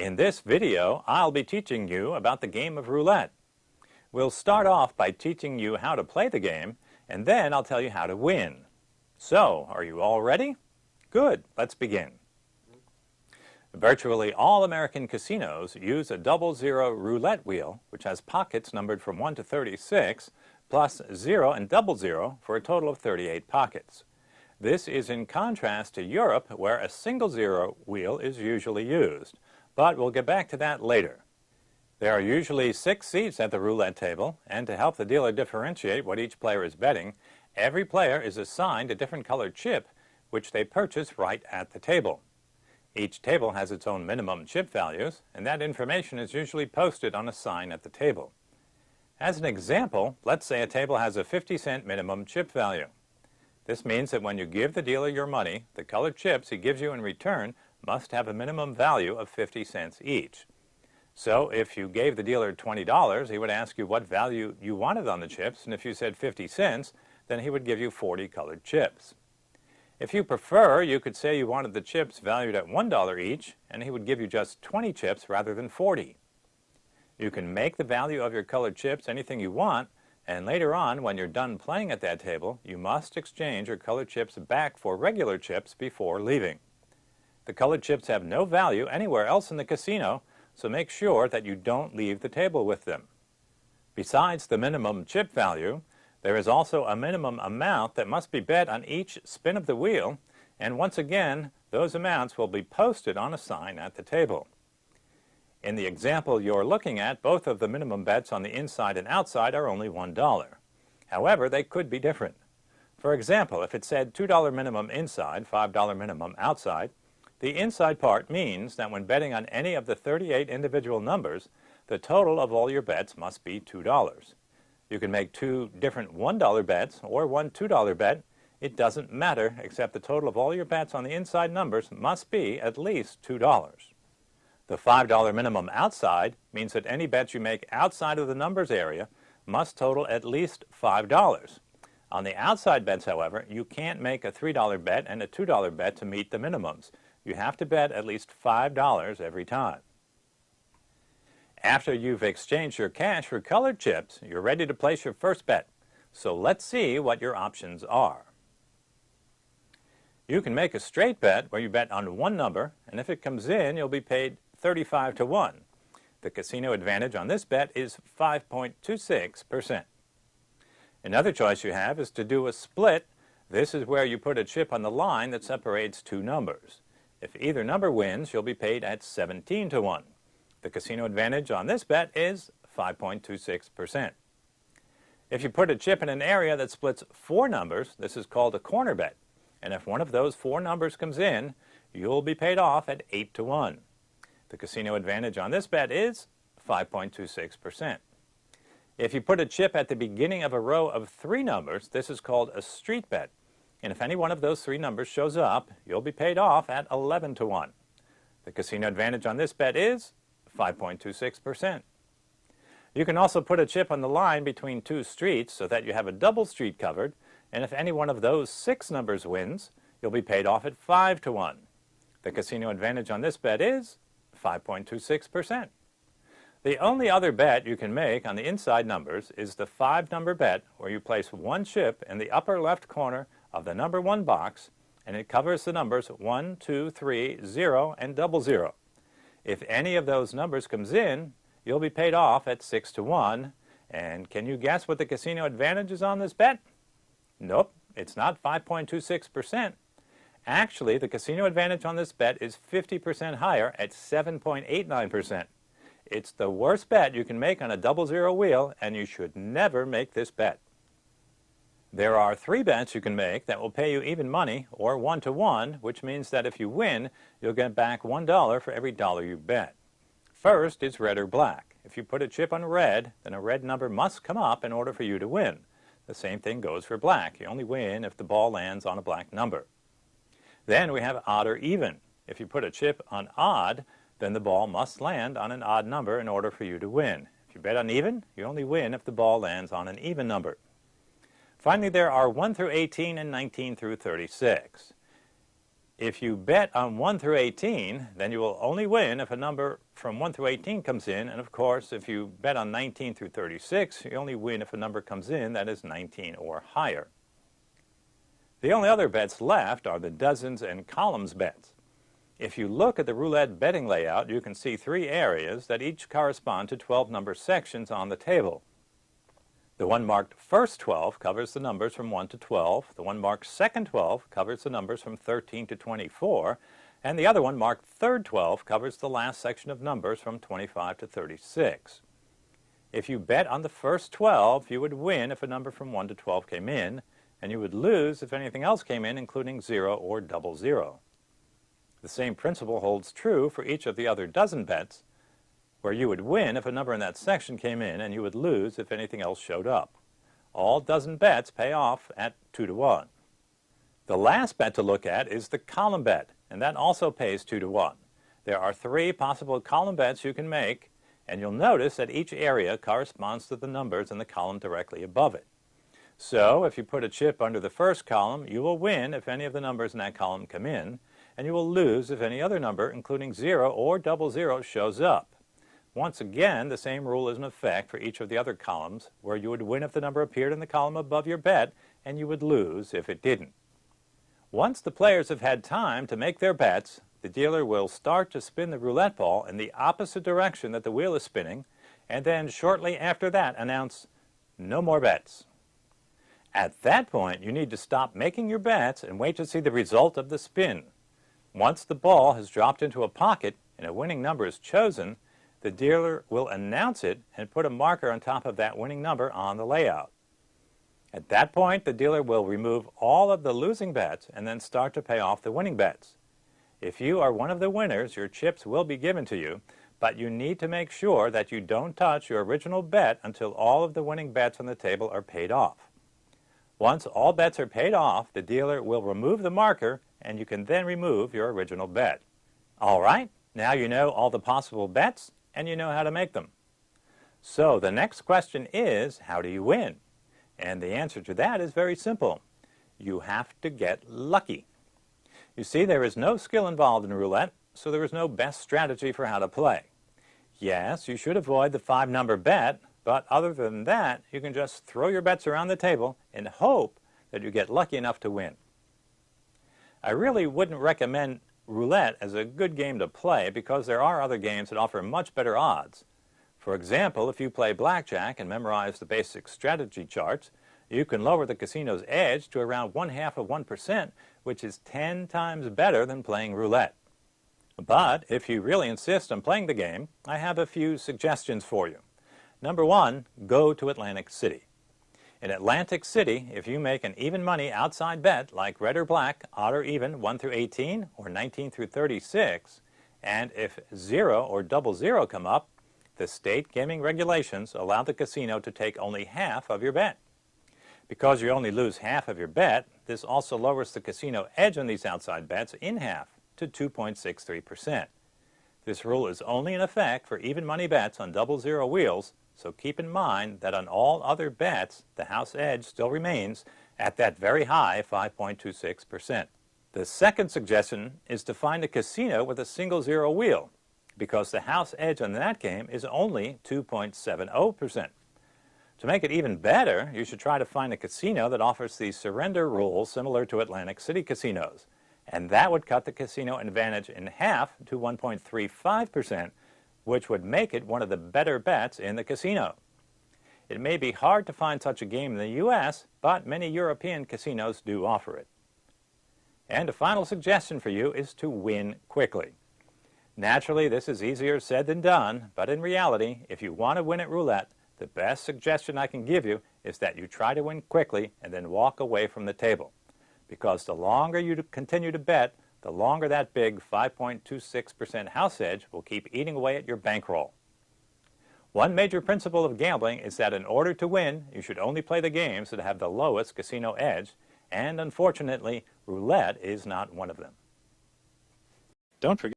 In this video, I'll be teaching you about the game of roulette. We'll start off by teaching you how to play the game, and then I'll tell you how to win. So, are you all ready? Good, let's begin. Virtually all American casinos use a 00 roulette wheel, which has pockets numbered from 1 to 36, plus 0 and 00 for a total of 38 pockets. This is in contrast to Europe, where a single zero wheel is usually used. But we'll get back to that later. There are usually 6 seats at the roulette table, and to help the dealer differentiate what each player is betting, every player is assigned a different colored chip, which they purchase right at the table. Each table has its own minimum chip values, and that information is usually posted on a sign at the table. As an example, let's say a table has a 50-cent minimum chip value. This means that when you give the dealer your money, the colored chips he gives you in return must have a minimum value of 50 cents each. So if you gave the dealer $20, he would ask you what value you wanted on the chips, and if you said 50 cents, then he would give you 40 colored chips. If you prefer, you could say you wanted the chips valued at $1 each, and he would give you just 20 chips rather than 40. You can make the value of your colored chips anything you want, and later on, when you're done playing at that table, you must exchange your colored chips back for regular chips before leaving. The colored chips have no value anywhere else in the casino, so make sure that you don't leave the table with them. Besides the minimum chip value, there is also a minimum amount that must be bet on each spin of the wheel, and once again, those amounts will be posted on a sign at the table. In the example you're looking at, both of the minimum bets on the inside and outside are only $1. However, they could be different. For example, if it said $2 minimum inside, $5 minimum outside, the inside part means that when betting on any of the 38 individual numbers, the total of all your bets must be $2. You can make 2 different $1 bets or one $2 bet. It doesn't matter, except the total of all your bets on the inside numbers must be at least $2. The $5 minimum outside means that any bets you make outside of the numbers area must total at least $5. On the outside bets, however, you can't make a $3 bet and a $2 bet to meet the minimums. You have to bet at least $5 every time. After you've exchanged your cash for colored chips, you're ready to place your first bet. So let's see what your options are. You can make a straight bet where you bet on one number, and if it comes in, you'll be paid 35 to 1. The casino advantage on this bet is 5.26%. Another choice you have is to do a split. This is where you put a chip on the line that separates two numbers. If either number wins, you'll be paid at 17 to 1. The casino advantage on this bet is 5.26%. If you put a chip in an area that splits 4 numbers, this is called a corner bet. And if one of those 4 numbers comes in, you'll be paid off at 8 to 1. The casino advantage on this bet is 5.26%. If you put a chip at the beginning of a row of 3 numbers, this is called a street bet. And if any one of those 3 numbers shows up, you'll be paid off at 11 to 1. The casino advantage on this bet is 5.26%. You can also put a chip on the line between 2 streets so that you have a double street covered, and if any one of those 6 numbers wins, you'll be paid off at 5 to 1. The casino advantage on this bet is 5.26%. The only other bet you can make on the inside numbers is the 5-number bet, where you place one chip in the upper left corner of the number 1 box, and it covers the numbers 1, 2, 3, 0, and 00. If any of those numbers comes in, you'll be paid off at 6 to 1. And can you guess what the casino advantage is on this bet? Nope, it's not 5.26%. Actually, the casino advantage on this bet is 50% higher at 7.89%. It's the worst bet you can make on a 00 wheel, and you should never make this bet. There are 3 bets you can make that will pay you even money, or 1 to 1, which means that if you win, you'll get back $1 for every dollar you bet. First is red or black. If you put a chip on red, then a red number must come up in order for you to win. The same thing goes for black. You only win if the ball lands on a black number. Then we have odd or even. If you put a chip on odd, then the ball must land on an odd number in order for you to win. If you bet on even, you only win if the ball lands on an even number. Finally, there are 1 through 18 and 19 through 36. If you bet on 1 through 18, then you will only win if a number from 1 through 18 comes in, and of course, if you bet on 19 through 36, you only win if a number comes in that is 19 or higher. The only other bets left are the dozens and columns bets. If you look at the roulette betting layout, you can see 3 areas that each correspond to 12 number sections on the table. The one marked first 12 covers the numbers from 1 to 12. The one marked second 12 covers the numbers from 13 to 24. And the other one marked third 12 covers the last section of numbers from 25 to 36. If you bet on the first 12, you would win if a number from 1 to 12 came in, and you would lose if anything else came in, including 0 or double 0. The same principle holds true for each of the other dozen bets, where you would win if a number in that section came in, and you would lose if anything else showed up. All dozen bets pay off at 2 to 1. The last bet to look at is the column bet, and that also pays 2 to 1. There are 3 possible column bets you can make, and you'll notice that each area corresponds to the numbers in the column directly above it. So, if you put a chip under the first column, you will win if any of the numbers in that column come in, and you will lose if any other number, including 0 or double 0, shows up. Once again, the same rule is in effect for each of the other columns, where you would win if the number appeared in the column above your bet, and you would lose if it didn't. Once the players have had time to make their bets, the dealer will start to spin the roulette ball in the opposite direction that the wheel is spinning, and then shortly after that announce, "No more bets." At that point, you need to stop making your bets and wait to see the result of the spin. Once the ball has dropped into a pocket and a winning number is chosen, the dealer will announce it and put a marker on top of that winning number on the layout. At that point, the dealer will remove all of the losing bets and then start to pay off the winning bets. If you are one of the winners, your chips will be given to you, but you need to make sure that you don't touch your original bet until all of the winning bets on the table are paid off. Once all bets are paid off, the dealer will remove the marker, and you can then remove your original bet. All right, now you know all the possible bets, and you know how to make them. So the next question is, how do you win? And the answer to that is very simple. You have to get lucky. You see, there is no skill involved in roulette, so there is no best strategy for how to play. Yes, you should avoid the 5-number bet, but other than that, you can just throw your bets around the table and hope that you get lucky enough to win. I really wouldn't recommend roulette as a good game to play because there are other games that offer much better odds. For example, if you play blackjack and memorize the basic strategy charts, you can lower the casino's edge to around 0.5%, which is 10 times better than playing roulette. But if you really insist on playing the game, I have a few suggestions for you. Number 1, go to Atlantic City. In Atlantic City, if you make an even money outside bet like red or black, odd or even 1 through 18 or 19 through 36, and if 0 or double 0 come up, the state gaming regulations allow the casino to take only half of your bet. Because you only lose half of your bet, this also lowers the casino edge on these outside bets in half to 2.63%. This rule is only in effect for even money bets on double 0 wheels, so keep in mind that on all other bets, the house edge still remains at that very high 5.26%. The second suggestion is to find a casino with a single 0 wheel, because the house edge on that game is only 2.70%. To make it even better, you should try to find a casino that offers the surrender rule similar to Atlantic City casinos, and that would cut the casino advantage in half to 1.35%, which would make it one of the better bets in the casino. It may be hard to find such a game in the U.S., but many European casinos do offer it. And a final suggestion for you is to win quickly. Naturally, this is easier said than done, but in reality, if you want to win at roulette, the best suggestion I can give you is that you try to win quickly and then walk away from the table. Because the longer you continue to bet, the longer that big 5.26% house edge will keep eating away at your bankroll. One major principle of gambling is that in order to win, you should only play the games that have the lowest casino edge, and unfortunately, roulette is not one of them. Don't forget